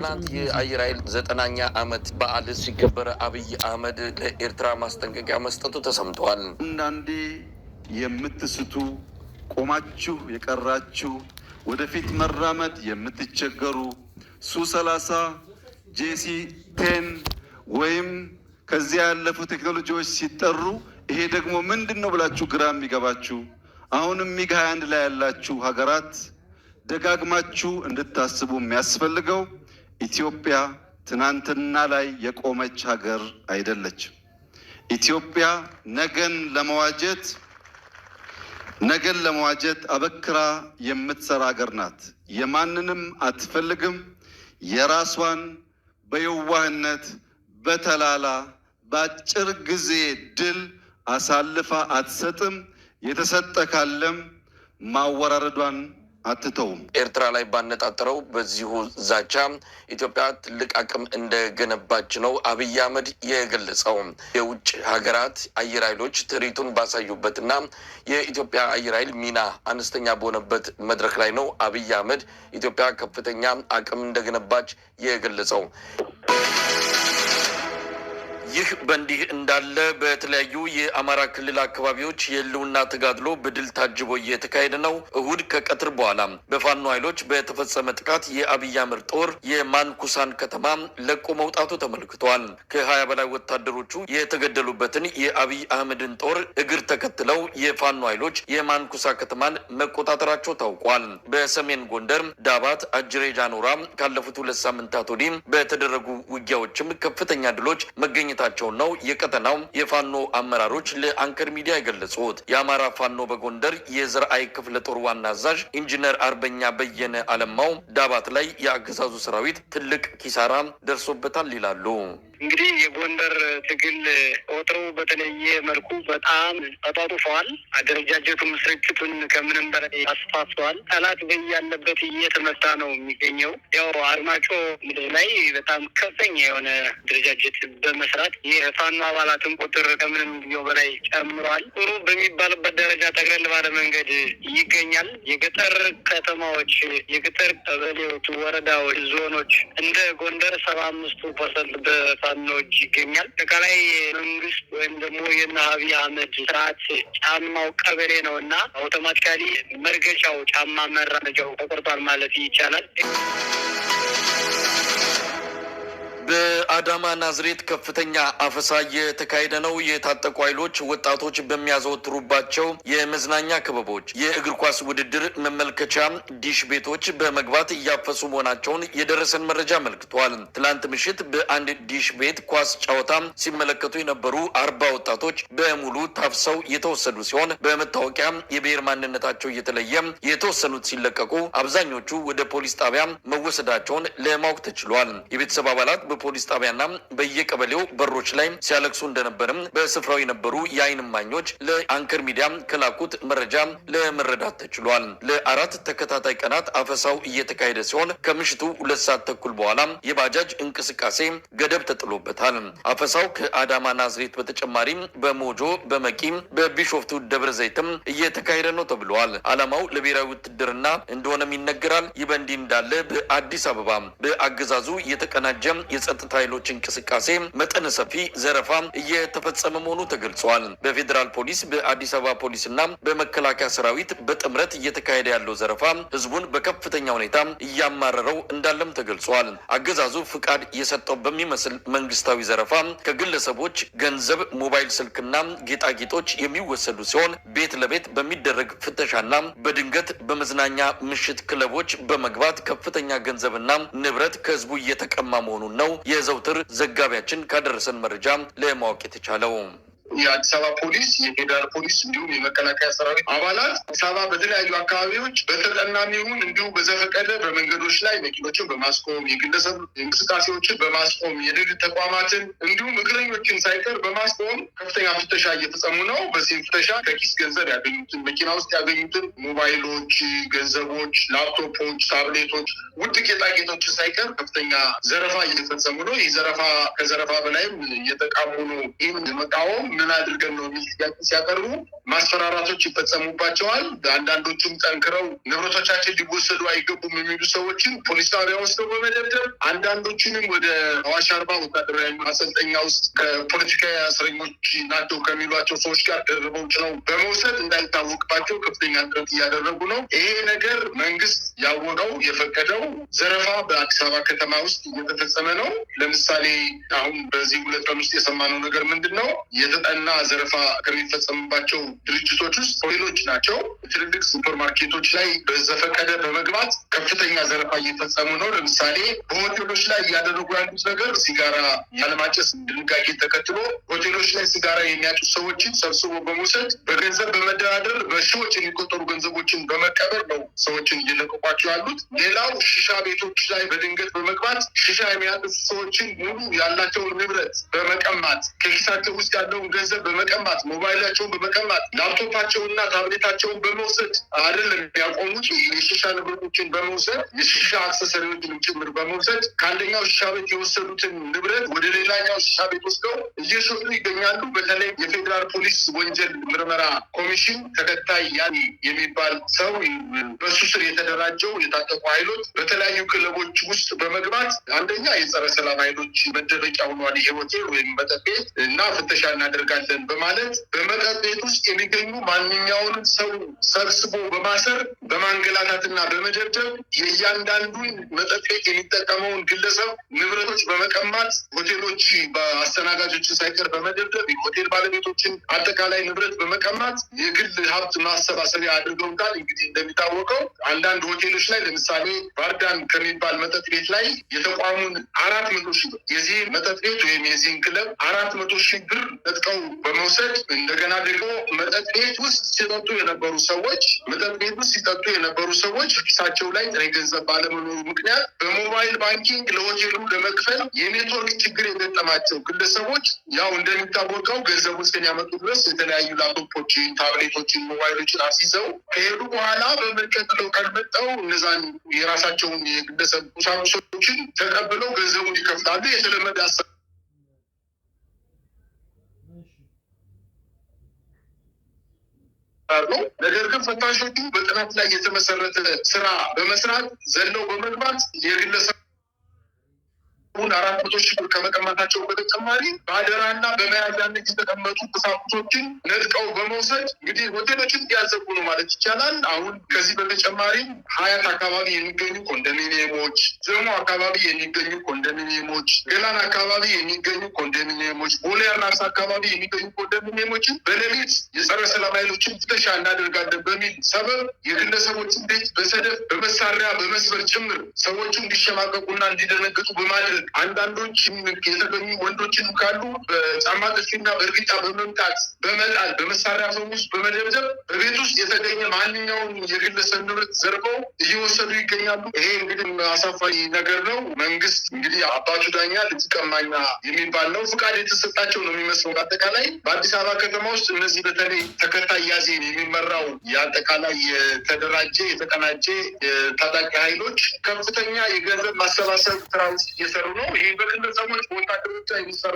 ትናንት የአየር ኃይል 9ኛ ዓመት በዓል ሲከበር አብይ አህመድ ለኤርትራ ማስጠንቀቂያ መስጠቱ ተሰምቷል። አንዳንዴ የምትስቱ ቆማችሁ የቀራችሁ ወደፊት መራመድ የምትቸገሩ ሱ30 JC10 ወይም ከዚያ ያለፉ ቴክኖሎጂዎች ሲጠሩ ይሄ ደግሞ ምንድነው ብላችሁ ግራ የሚገባችሁ አሁንም ሚግ 21 ላይ ያላችሁ ሀገራት ደጋግማችሁ እንድታስቡ የሚያስፈልገው ኢትዮጵያ ትናንትና ላይ የቆመች ሀገር አይደለችም። ኢትዮጵያ ነገን ለመዋጀት አበክራ የምትሰራ ሀገር ናት። የማንንም አትፈልግም። የራሷን በየዋህነት በተላላ በአጭር ጊዜ ድል አሳልፋ አትሰጥም። የተሰጠ ካለም ማወራረዷን አትተውም። ኤርትራ ላይ ባነጣጠረው በዚሁ ዛቻ ኢትዮጵያ ትልቅ አቅም እንደገነባች ነው አብይ አህመድ የገለጸው። የውጭ ሀገራት አየር ኃይሎች ትርኢቱን ባሳዩበትና የኢትዮጵያ አየር ኃይል ሚና አነስተኛ በሆነበት መድረክ ላይ ነው አብይ አህመድ ኢትዮጵያ ከፍተኛ አቅም እንደገነባች የገለጸው። ይህ በእንዲህ እንዳለ በተለያዩ የአማራ ክልል አካባቢዎች የህልውና ተጋድሎ በድል ታጅቦ እየተካሄደ ነው። እሁድ ከቀትር በኋላ በፋኖ ኃይሎች በተፈጸመ ጥቃት የአብይ አህመድ ጦር የማንኩሳን ከተማ ለቆ መውጣቱ ተመልክቷል። ከ20 በላይ ወታደሮቹ የተገደሉበትን የአብይ አህመድን ጦር እግር ተከትለው የፋኖ ኃይሎች የማንኩሳ ከተማን መቆጣጠራቸው ታውቋል። በሰሜን ጎንደር ዳባት፣ አጅሬ ጃኖራ ካለፉት 2 ሳምንታት ወዲህ በተደረጉ ውጊያዎችም ከፍተኛ ድሎች መገኘት ታቸው ነው የቀጠናው የፋኖ አመራሮች ለአንከር ሚዲያ የገለጹት። የአማራ ፋኖ በጎንደር የዘርአይ ክፍለ ጦር ዋና አዛዥ ኢንጂነር አርበኛ በየነ አለማው ዳባት ላይ የአገዛዙ ሰራዊት ትልቅ ኪሳራ ደርሶበታል ይላሉ። እንግዲህ የጎንደር ትግል ወጥሮ በተለየ መልኩ በጣም ተጧጡፈዋል። አደረጃጀቱን ስርጭቱን ከምንም በላይ አስፋፍተዋል። ጠላት በያለበት እየተመታ ነው የሚገኘው። ያው አርማጮ ምድር ላይ በጣም ከፍተኛ የሆነ አደረጃጀት በመስራት የፋኖ አባላትን ቁጥር ከምንም ጊዜው በላይ ጨምሯል። ጥሩ በሚባልበት ደረጃ ጠቅለል ባለ መንገድ ይገኛል። የገጠር ከተማዎች፣ የገጠር ቀበሌዎች፣ ወረዳዎች፣ ዞኖች እንደ ጎንደር 75% በፋኖች ይገኛል። አጠቃላይ መንግስት ወይም ደግሞ የእነ አብይ አህመድ ስርዓት ጫማው ቀበሌ ነው እና አውቶማቲካሊ መርገጫው ጫማ መራመጃው ተቆርጧል ማለት ይቻላል። በአዳማ ናዝሬት ከፍተኛ አፈሳ እየተካሄደ ነው። የታጠቁ ኃይሎች ወጣቶች በሚያዘወትሩባቸው የመዝናኛ ክበቦች የእግር ኳስ ውድድር መመልከቻ ዲሽ ቤቶች በመግባት እያፈሱ መሆናቸውን የደረሰን መረጃ አመልክቷል። ትላንት ምሽት በአንድ ዲሽ ቤት ኳስ ጨዋታ ሲመለከቱ የነበሩ 40 ወጣቶች በሙሉ ታፍሰው የተወሰዱ ሲሆን በመታወቂያ የብሔር ማንነታቸው እየተለየ የተወሰኑት ሲለቀቁ አብዛኞቹ ወደ ፖሊስ ጣቢያ መወሰዳቸውን ለማወቅ ተችሏል። የቤተሰብ አባላት በፖሊስ ጣቢያና በየቀበሌው በሮች ላይ ሲያለቅሱ እንደነበርም በስፍራው የነበሩ የዓይን እማኞች ለአንከር ሚዲያ ከላኩት መረጃ ለመረዳት ተችሏል። ለ4 ተከታታይ ቀናት አፈሳው እየተካሄደ ሲሆን ከምሽቱ 2 ሰዓት ተኩል በኋላ የባጃጅ እንቅስቃሴ ገደብ ተጥሎበታል። አፈሳው ከአዳማ ናዝሬት በተጨማሪ በሞጆ፣ በመቂ፣ በቢሾፍቱ ደብረ ዘይትም እየተካሄደ ነው ተብሏል። ዓላማው ለብሔራዊ ውትድርና እንደሆነም ይነገራል። ይህ በእንዲህ እንዳለ በአዲስ አበባ በአገዛዙ የተቀናጀ የጸጥታ ኃይሎች እንቅስቃሴ መጠነ ሰፊ ዘረፋ እየተፈጸመ መሆኑ ተገልጿል። በፌዴራል ፖሊስ፣ በአዲስ አበባ ፖሊስና በመከላከያ ሰራዊት በጥምረት እየተካሄደ ያለው ዘረፋ ህዝቡን በከፍተኛ ሁኔታ እያማረረው እንዳለም ተገልጿል። አገዛዙ ፍቃድ የሰጠው በሚመስል መንግስታዊ ዘረፋ ከግለሰቦች ገንዘብ፣ ሞባይል ስልክና ጌጣጌጦች የሚወሰዱ ሲሆን ቤት ለቤት በሚደረግ ፍተሻና በድንገት በመዝናኛ ምሽት ክለቦች በመግባት ከፍተኛ ገንዘብና ንብረት ከህዝቡ እየተቀማ መሆኑን ነው የዘውትር ዘጋቢያችን ካደረሰን መረጃ ለማወቅ የተቻለው። የአዲስ አበባ ፖሊስ፣ የፌዴራል ፖሊስ እንዲሁም የመከላከያ ሰራዊት አባላት አዲስ አበባ በተለያዩ አካባቢዎች በተጠናሚ ይሁን እንዲሁም በዘፈቀደ በመንገዶች ላይ መኪኖችን በማስቆም የግለሰብ እንቅስቃሴዎችን በማስቆም የንግድ ተቋማትን እንዲሁም እግረኞችን ሳይቀር በማስቆም ከፍተኛ ፍተሻ እየተፈጸሙ ነው። በዚህም ፍተሻ ከኪስ ገንዘብ ያገኙትን፣ መኪና ውስጥ ያገኙትን ሞባይሎች፣ ገንዘቦች፣ ላፕቶፖች፣ ታብሌቶች፣ ውድ ጌጣጌጦችን ሳይቀር ከፍተኛ ዘረፋ እየተፈጸሙ ነው። ይህ ዘረፋ ከዘረፋ በላይም እየተቃሙ ነው። ይህም ለመቃወም ምን አድርገን ነው የሚል ጥያቄ ሲያቀርቡ ማስፈራራቶች ይፈጸሙባቸዋል። አንዳንዶቹም ጠንክረው ንብረቶቻችን ሊወሰዱ አይገቡም የሚሉ ሰዎችን ፖሊስ ጣቢያ ወስደው በመደብደብ አንዳንዶቹንም ወደ አዋሽ አርባ ወታደራዊ ማሰልጠኛ ውስጥ ከፖለቲካ እስረኞች ናቸው ከሚሏቸው ሰዎች ጋር ደርበው ጭነው በመውሰድ እንዳይታወቅባቸው ከፍተኛ ጥረት እያደረጉ ነው። ይሄ ነገር መንግስት ያወቀው የፈቀደው ዘረፋ በአዲስ አበባ ከተማ ውስጥ እየተፈጸመ ነው። ለምሳሌ አሁን በዚህ 2 ቀን ውስጥ የሰማነው ነገር ምንድን ነው? የተጠና ዘረፋ ከሚፈጸምባቸው ድርጅቶች ውስጥ ሆቴሎች ናቸው። ትልልቅ ሱፐር ማርኬቶች ላይ በዘፈቀደ በመግባት ከፍተኛ ዘረፋ እየፈጸሙ ነው። ለምሳሌ በሆቴሎች ላይ እያደረጉ ያሉት ነገር ሲጋራ ያለማጨስ ድንጋጌ ተከትሎ ሆቴሎች ላይ ሲጋራ የሚያጩ ሰዎችን ሰብስቦ በመውሰድ በገንዘብ በመደራደር በሺዎች የሚቆጠሩ ገንዘቦችን በመቀበል ነው ሰዎችን እየለቀቋቸው ያሉት። ሌላው ሺሻ ቤቶች ላይ በድንገት በመግባት ሺሻ የሚያጥሱ ሰዎችን ሙሉ ያላቸውን ንብረት በመቀማት ከኪሳቸው ውስጥ ያለውን ገንዘብ በመቀማት ሞባይላቸውን በመቀማት ላፕቶፓቸውንና ታብሌታቸውን በመውሰድ አይደለም ያቆሙት። የሺሻ ንብረቶችን በመውሰድ የሺሻ አክሰሰሪዎችን ጭምር በመውሰድ ከአንደኛው ሺሻ ቤት የወሰዱትን ንብረት ወደ ሌላኛው ሺሻ ቤት ወስደው እየሸጡ ይገኛሉ። በተለይ የፌዴራል ፖሊስ ወንጀል ምርመራ ኮሚሽን ተከታይ ያን የሚባል ሰው በሱ ስር የተደራጀው የታጠቁ ኃይሎች በተለያዩ ክለቦች ውስጥ በመግባት አንደኛ የጸረ ሰላም ኃይሎች መደበቂያ ሆኗል ይሄ ሆቴል ወይም መጠጥ ቤት እና ፍተሻ እናደርጋለን በማለት በመጠጥ ቤት ውስጥ የሚገኙ ማንኛውንም ሰው ሰብስቦ በማሰር በማንገላታትና በመደብደብ የእያንዳንዱን መጠጥ ቤት የሚጠቀመውን ግለሰብ ንብረቶች በመቀማት ሆቴሎች በአስተናጋጆችን ሳይቀር በመደብደብ የሆቴል ባለቤቶችን አጠቃላይ ንብረት በመቀማት የግል ሀብት ማሰባሰቢያ አድርገውታል። እንግዲህ እንደሚታወቀው አንዳንድ ሆቴሎች ላይ ለምሳሌ ባርዳን ከሚባል መጠጥ ቤት ላይ የተቋሙን 400,000 ብር የዚህ መጠጥ ቤት ወይም የዚህን ክለብ 400,000 ብር ነጥቀው በመውሰድ እንደገና ደግሞ መጠጥ ቤት ውስጥ ሲጠጡ የነበሩ ሰዎች ኪሳቸው ላይ ጥሬ ገንዘብ ባለመኖሩ ምክንያት በሞባይል ባንኪንግ ለሆቴሉ ለመክፈል የኔትወርክ ችግር የገጠማቸው ግለሰቦች ያው እንደሚታወቀው ገንዘቡ እስከሚያመጡ ድረስ የተለያዩ ላፕቶፖችን፣ ታብሌቶችን፣ ሞባይሎችን አስይዘው ከሄዱ በኋላ በሚቀጥለው ቀን መጥተው እነዛን የራሳቸውን የግለሰብ ቁሳቁሶችን ተቀብለው ገንዘቡን ይከፍታሉ። የተለመደ ነው። ነገር ግን ፈታሾቹ በጥናት ላይ የተመሰረተ ስራ በመስራት ዘለው በመግባት የግለሰብ 400,000 ብር ከመቀማታቸው በተጨማሪ በአደራና በመያዣነት የተቀመጡ ቁሳቁሶችን ነጥቀው በመውሰድ እንግዲህ ሆቴሎችን እያዘጉ ነው ማለት ይቻላል። አሁን ከዚህ በተጨማሪም ሀያት አካባቢ የሚገኙ ኮንዶሚኒየሞች፣ ዘሞ አካባቢ የሚገኙ ኮንዶሚኒየሞች፣ ገላን አካባቢ የሚገኙ ኮንዶሚኒየሞች፣ ቦሌ አራብሳ አካባቢ የሚገኙ ኮንዶሚኒየሞችን በሌሊት የጸረ ሰላም ኃይሎችን ፍተሻ እናደርጋለን በሚል ሰበብ የግለሰቦችን ቤት በሰደፍ በመሳሪያ በመስበር ጭምር ሰዎቹ እንዲሸማቀቁና እንዲደነግጡ በማድረግ አንዳንዶች የተገኙ ወንዶችን ካሉ በጫማ ጥፊና በእርግጫ በመምታት በመጣል በመሳሪያ ፈሙስ በመደብደብ በቤት ውስጥ የተገኘ ማንኛውም የግለሰብ ንብረት ዘርፈው እየወሰዱ ይገኛሉ። ይሄ እንግዲህ አሳፋሪ ነገር ነው። መንግስት እንግዲህ አባቱ ዳኛ ልጅ ቀማኛ የሚባል ነው። ፍቃድ የተሰጣቸው ነው የሚመስለው። በአጠቃላይ በአዲስ አበባ ከተማ ውስጥ እነዚህ በተለይ ተከታይ ያዜን የሚመራው የአጠቃላይ የተደራጀ የተቀናጀ ታጣቂ ኃይሎች ከፍተኛ የገንዘብ ማሰባሰብ ስራ ውስጥ እየሰሩ ነው። ይሄ በግለሰቦች በወታደሮች የሚሰራ